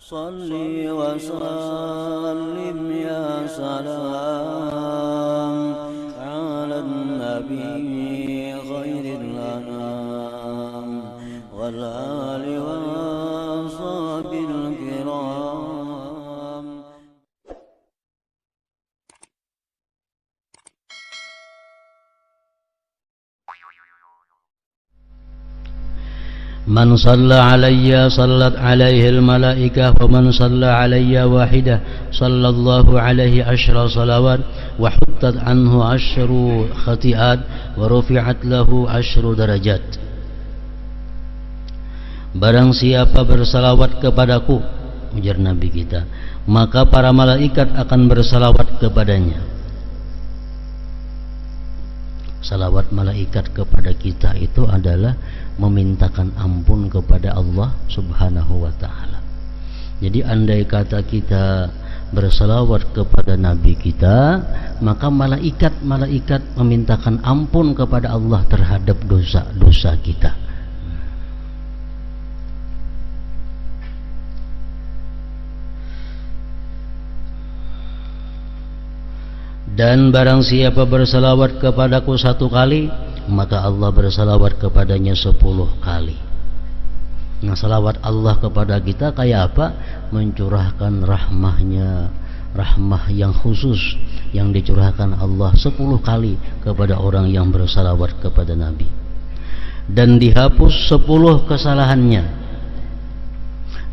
صلي وسلم يا سلام على النبي خير الأنام والآل والصحب الكرام. من صلى علي صلت عليه الملائكة ومن صلى علي واحدة صلى الله عليه 10 صلوات وحطت عنه 10 خطيئات ورفعت له 10 درajat. Barang siapa bersalawat kepadaku, ujar Nabi kita, maka para malaikat akan bersalawat kepadanya. Salawat malaikat kepada kita itu adalah memintakan ampun kepada Allah Subhanahu wa ta'ala. Jadi andai kata kita bersalawat kepada Nabi kita, maka malaikat memintakan ampun kepada Allah terhadap dosa-dosa kita. Dan barang siapa bersalawat kepadaku 1 kali, maka Allah bersalawat kepadanya 10 kali. Nah, salawat Allah kepada kita kayak apa? Mencurahkan rahmahnya, rahmah yang khusus yang dicurahkan Allah 10 kali kepada orang yang bersalawat kepada Nabi. Dan dihapus 10 kesalahannya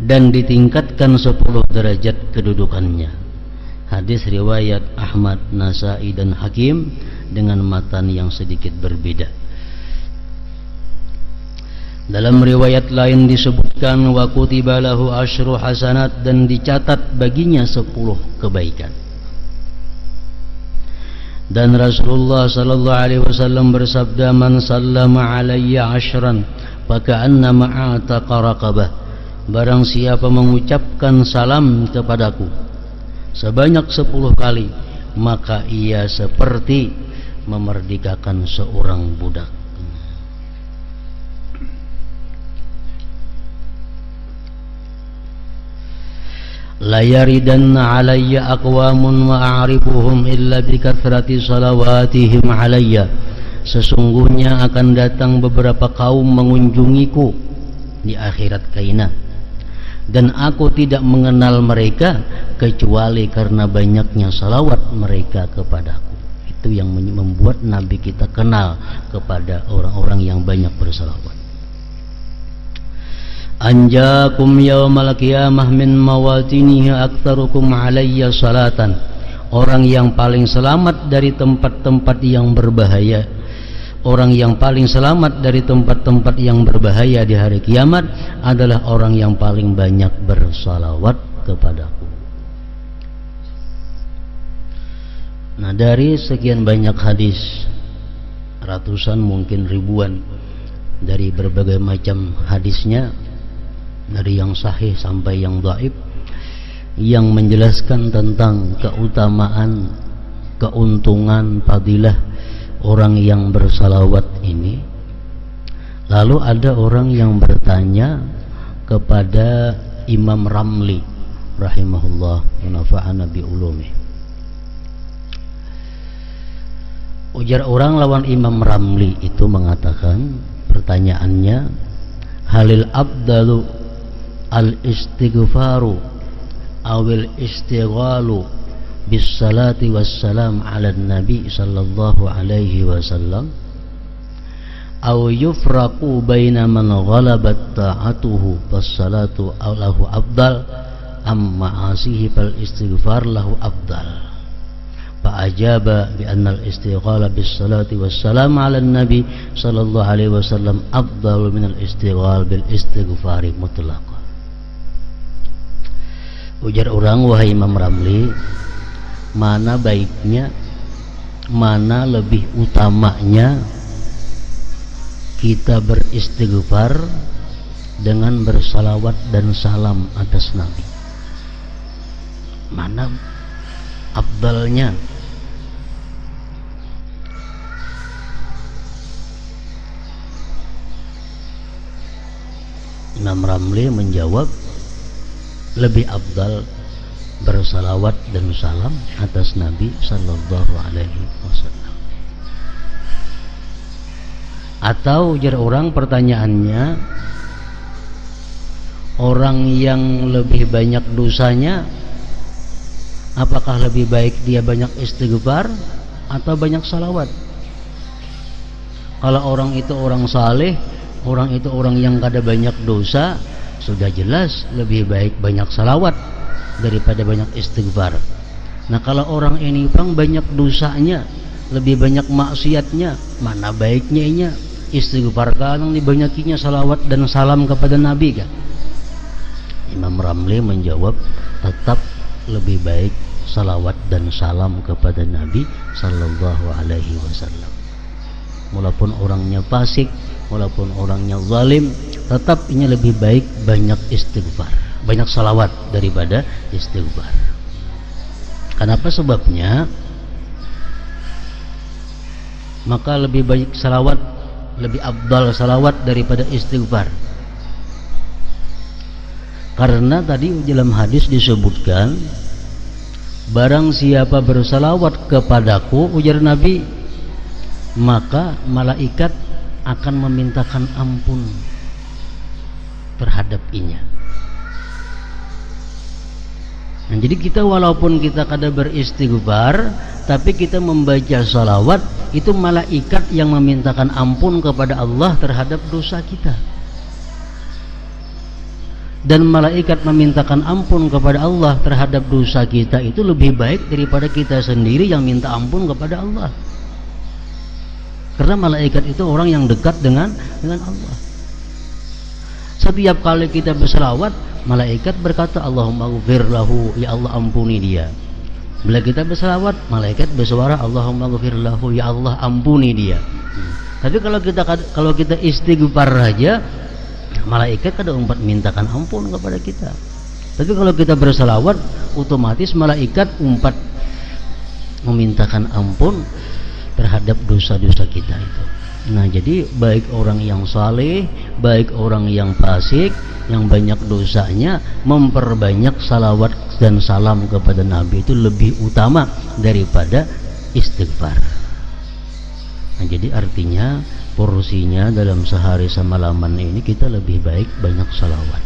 dan ditingkatkan 10 derajat kedudukannya. Hadis riwayat Ahmad, Nasai dan Hakim dengan matan yang sedikit berbeda. Dalam riwayat lain disebutkan wa kutiba lahu 10 hasanat, dan dicatat baginya 10 kebaikan. Dan Rasulullah sallallahu alaihi wasallam bersabda, man sallama alayya 10 faka'annama a'taqa raqabah. Barang siapa mengucapkan salam kepadaku sebanyak 10 kali, maka ia seperti memerdekakan seorang budak. La yaridanna alayya aqwamun wa a'rifuhum illa bikathrati salawatihim alayya. Sesungguhnya akan datang beberapa kaum mengunjungiku di akhirat kainah, dan aku tidak mengenal mereka kecuali karena banyaknya salawat mereka kepadaku. Itu yang membuat Nabi kita kenal kepada orang-orang yang banyak bersalawat. Anjakum yaumal qiyamah min mawatinihi aktsarukum alayya salatan. Orang yang paling selamat dari tempat-tempat yang berbahaya, orang yang paling selamat dari tempat-tempat yang berbahaya di hari kiamat adalah orang yang paling banyak bersalawat kepadaku. Nah, dari sekian banyak hadis, ratusan mungkin ribuan, dari berbagai macam hadisnya, dari yang sahih sampai yang dhaif, yang menjelaskan tentang keutamaan, keuntungan, fadilah orang yang bersalawat ini. Lalu ada orang yang bertanya kepada Imam Ramli rahimahullah wa nafa'ana bi ulumih. Ujar orang lawan Imam Ramli itu mengatakan, pertanyaannya, halil abdalu al-istighfaru awil istighalu bis salati wassalam ala nabi sallallahu alaihi wasallam aw yufraqu baina man ghalabat ta'atuhu was salatu lahu afdal am ma'asihi fal istighfar lahu afdal. Fa ajaba bi anna al istighala bis salati wassalam ala nabi sallallahu alaihi wasallam afdalu min al istighal bil istighfari mutlaqan. Ujar orang, wahai Imam Ramli, mana baiknya, mana lebih utamanya kita beristighfar dengan bersalawat dan salam atas Nabi? Mana afdalnya? Imam Ramli menjawab, lebih afdal bersalawat dan salam atas Nabi sallallahu alaihi wasallam. Atau ujar orang, pertanyaannya, orang yang lebih banyak dosanya, apakah lebih baik dia banyak istighfar atau banyak salawat? Kalau orang itu orang saleh, orang itu orang yang kada banyak dosa, sudah jelas lebih baik banyak salawat daripada banyak istighfar. Nah kalau orang ini bang banyak dosanya, lebih banyak maksiatnya, mana baiknya istighfar kan dibanyakinya salawat dan salam kepada Nabi kan? Imam Ramli menjawab, tetap lebih baik salawat dan salam kepada Nabi sallallahu alaihi wasallam. Walaupun orangnya fasik, walaupun orangnya zalim, tetap ini lebih baik banyak istighfar, banyak salawat daripada istighfar. Kenapa sebabnya? Maka lebih baik salawat, lebih afdal salawat daripada istighfar. Karena tadi dalam hadis disebutkan, barang siapa bersalawat kepadaku, ujar Nabi, maka malaikat akan memintakan ampun terhadap inya. Nah, jadi kita walaupun kita kada beristighfar, tapi kita membaca salawat, itu malaikat yang memintakan ampun kepada Allah terhadap dosa kita. Dan malaikat memintakan ampun kepada Allah terhadap dosa kita itu lebih baik daripada kita sendiri yang minta ampun kepada Allah. Karena malaikat itu orang yang dekat dengan Allah. Setiap kali kita berselawat, malaikat berkata, Allahumma ghfir lahu, ya Allah ampuni dia. Bila kita berselawat, malaikat bersuara, Allahumma ghfir lahu, ya Allah ampuni dia. Tapi kalau kita istighfar saja, malaikat kada umpat mintakan ampun kepada kita. Tapi kalau kita berselawat, otomatis malaikat umpat memintakan ampun terhadap dosa-dosa kita itu. Nah, jadi baik orang yang saleh, baik orang yang fasik, yang banyak dosanya, memperbanyak salawat dan salam kepada Nabi itu lebih utama daripada istighfar. Nah, jadi artinya porsinya dalam sehari semalaman ini kita lebih baik banyak salawat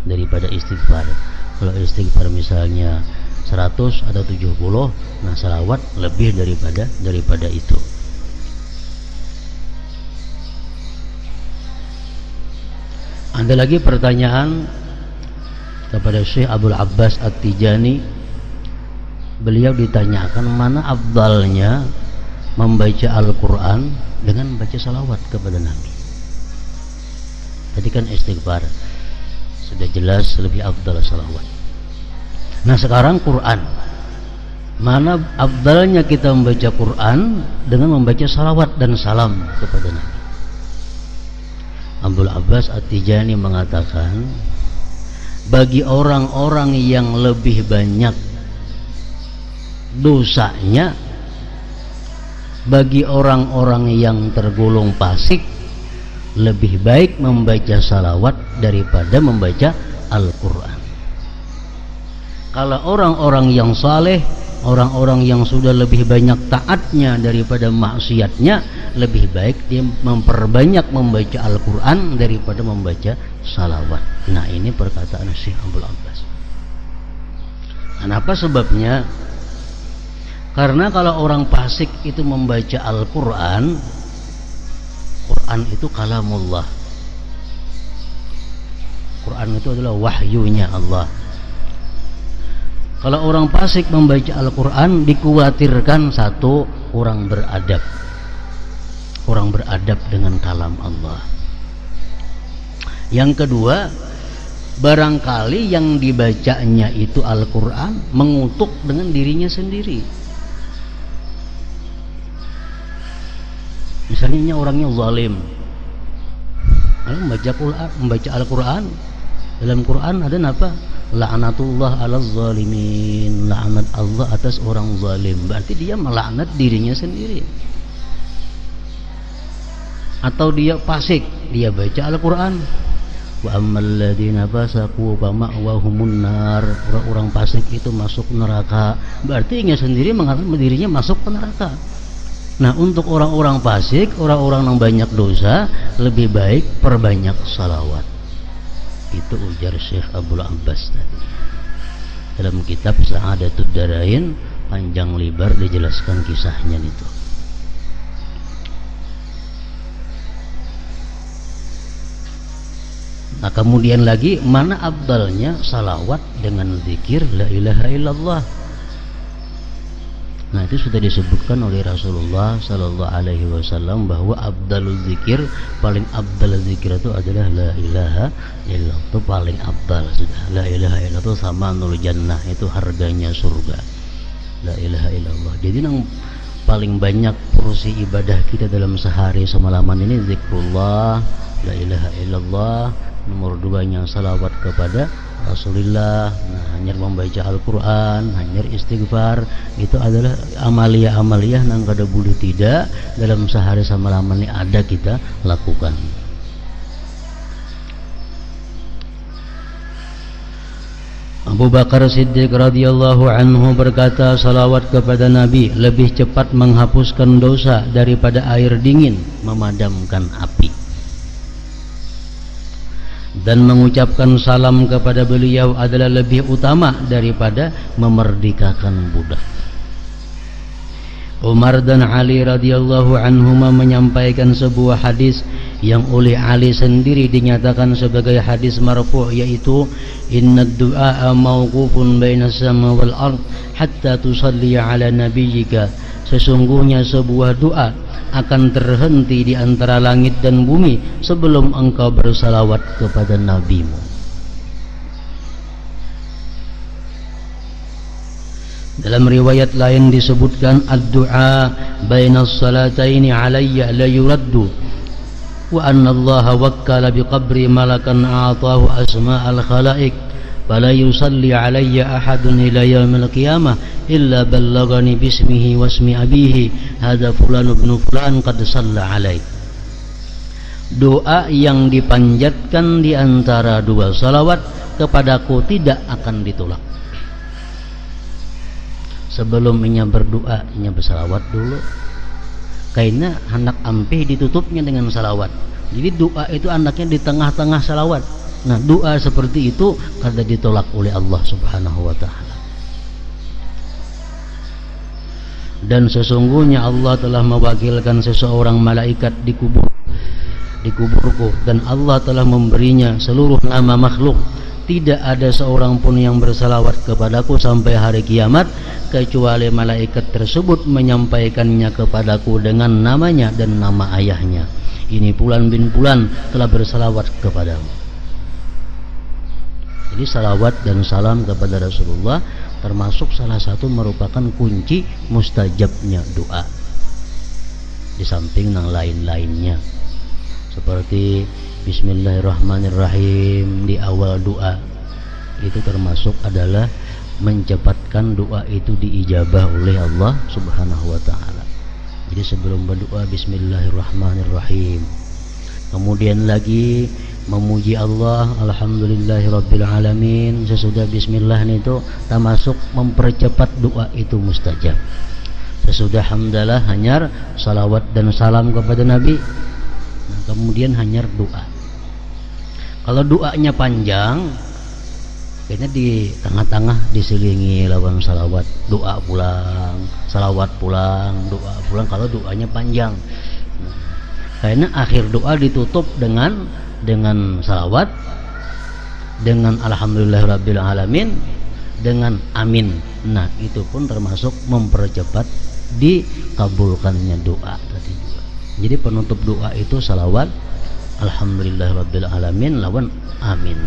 daripada istighfar. Kalau istighfar misalnya 100 atau 70, nah salawat lebih daripada itu. Ada lagi pertanyaan kepada Syekh Abdul Abbas At-Tijani. Beliau ditanyakan mana afdalnya membaca Al-Quran dengan membaca salawat kepada Nabi. Tadi kan istighfar, sudah jelas lebih afdal salawat. Nah sekarang Quran, mana afdalnya kita membaca Quran dengan membaca salawat dan salam kepada Nabi? Abdul Abbas At-Tijani mengatakan, bagi orang-orang yang lebih banyak dosanya, bagi orang-orang yang tergolong fasik, lebih baik membaca salawat daripada membaca Al-Quran. Kalau orang-orang yang saleh, orang-orang yang sudah lebih banyak taatnya daripada maksiatnya, lebih baik dia memperbanyak membaca Al-Quran daripada membaca salawat. Nah ini perkataan Syekh Abdul Abbas. Kenapa sebabnya? Karena kalau orang fasik itu membaca Al-Quran, Quran itu kalamullah. Quran itu adalah wahyunya Allah. Kalau orang fasik membaca Al-Quran, dikhawatirkan satu, orang beradab dengan kalam Allah. Yang kedua, barangkali yang dibacanya itu Al-Quran mengutuk dengan dirinya sendiri. Misalnya orangnya zalim, membaca Al-Quran, dalam Quran ada apa? La'natullah ala zalimin, laknat Allah atas orang zalim. Berarti dia melaknat dirinya sendiri. Atau dia fasik, dia baca Al-Quran, Wa ammal ladzina fasaqu fa ma'wahumun nar. Orang-orang fasik itu masuk neraka. Berarti dia sendiri mengatakan dirinya masuk ke neraka. Nah, untuk orang-orang fasik, orang-orang yang banyak dosa, lebih baik perbanyak salawat. Itu ujar Syekh Abdul Abbas tadi. Dalam kitab Sa'adatud Darain panjang lebar dijelaskan kisahnya itu. Nah, kemudian lagi mana afdalnya salawat dengan zikir la ilaha illallah. Nah, itu sudah disebutkan oleh Rasulullah sallallahu alaihi wasallam bahwa afdalul zikir, paling afdal zikir itu adalah la ilaha illallah. Itu paling afdal sudah. La ilaha illallah itu sama nul jannah, itu harganya surga. La ilaha illallah. Jadi yang paling banyak porsi ibadah kita dalam sehari semalaman ini zikrullah, la ilaha illallah. Nomor 2-nya salawat kepada Rasulullah. Nah, hanya membaca Al-Quran, hanya istighfar. Itu adalah amalia-amalia yang kada boleh tidak dalam sehari semalaman ini ada kita lakukan. Abu Bakar Siddiq radhiyallahu anhu berkata, salawat kepada Nabi lebih cepat menghapuskan dosa daripada air dingin memadamkan api. Dan mengucapkan salam kepada beliau adalah lebih utama daripada memerdekakan budak. Umar dan Ali radhiyallahu anhuma menyampaikan sebuah hadis yang oleh Ali sendiri dinyatakan sebagai hadis marfu', yaitu inna du'a mawqufun bainas sama wal ard hatta tusalli ala nabiyyika. Sesungguhnya sebuah doa akan terhenti di antara langit dan bumi sebelum engkau bersalawat kepada nabimu. Dalam riwayat lain disebutkan ad-du'a bainas salataini alayya la yuraddu wa anna Allah wakkala biqabri malakan a'tahu asma'al khalaiq fala yusalli alayya ahadun ila yaumil qiyamah illa ballagani bismihi wasmi abihi hadza fulan ibn fulan qad shalla alaik. Doa yang dipanjatkan di antara dua salawat kepadaku tidak akan ditolak. Sebelum inya berdoa, inya bersalawat dulu. Karena hendak ampih ditutupnya dengan salawat. Jadi doa itu anaknya di tengah-tengah salawat. Nah, doa seperti itu kada ditolak oleh Allah Subhanahu wa taala. Dan sesungguhnya Allah telah mewakilkan seseorang malaikat di kuburku, dan Allah telah memberinya seluruh nama makhluk. Tidak ada seorang pun yang bersalawat kepadaku sampai hari kiamat kecuali malaikat tersebut menyampaikannya kepadaku dengan namanya dan nama ayahnya. Ini Fulan bin Fulan telah bersalawat kepadamu. Jadi salawat dan salam kepada Rasulullah termasuk salah satu merupakan kunci mustajabnya doa, di samping yang lain-lainnya seperti Bismillahirrahmanirrahim di awal doa. Itu termasuk adalah mencepatkan doa itu diijabah oleh Allah Subhanahu wa taala. Jadi sebelum berdoa Bismillahirrahmanirrahim. Kemudian lagi memuji Allah, alhamdulillahirabbil alamin. Sesudah bismillah itu termasuk mempercepat doa itu mustajab. Sesudah hamdalah hanyar salawat dan salam kepada Nabi. Nah, kemudian hanyar doa. Kalau doanya panjang, kayaknya di tengah-tengah diselingi lawan salawat, doa pulang, salawat pulang, doa pulang. Kalau doanya panjang, karena akhir doa ditutup dengan salawat, dengan alhamdulillahirabbil alamin, dengan amin. Nah, itu pun termasuk mempercepat dikabulkannya doa tadi juga. Jadi penutup doa itu salawat, alhamdulillahirabbil alamin lawan amin.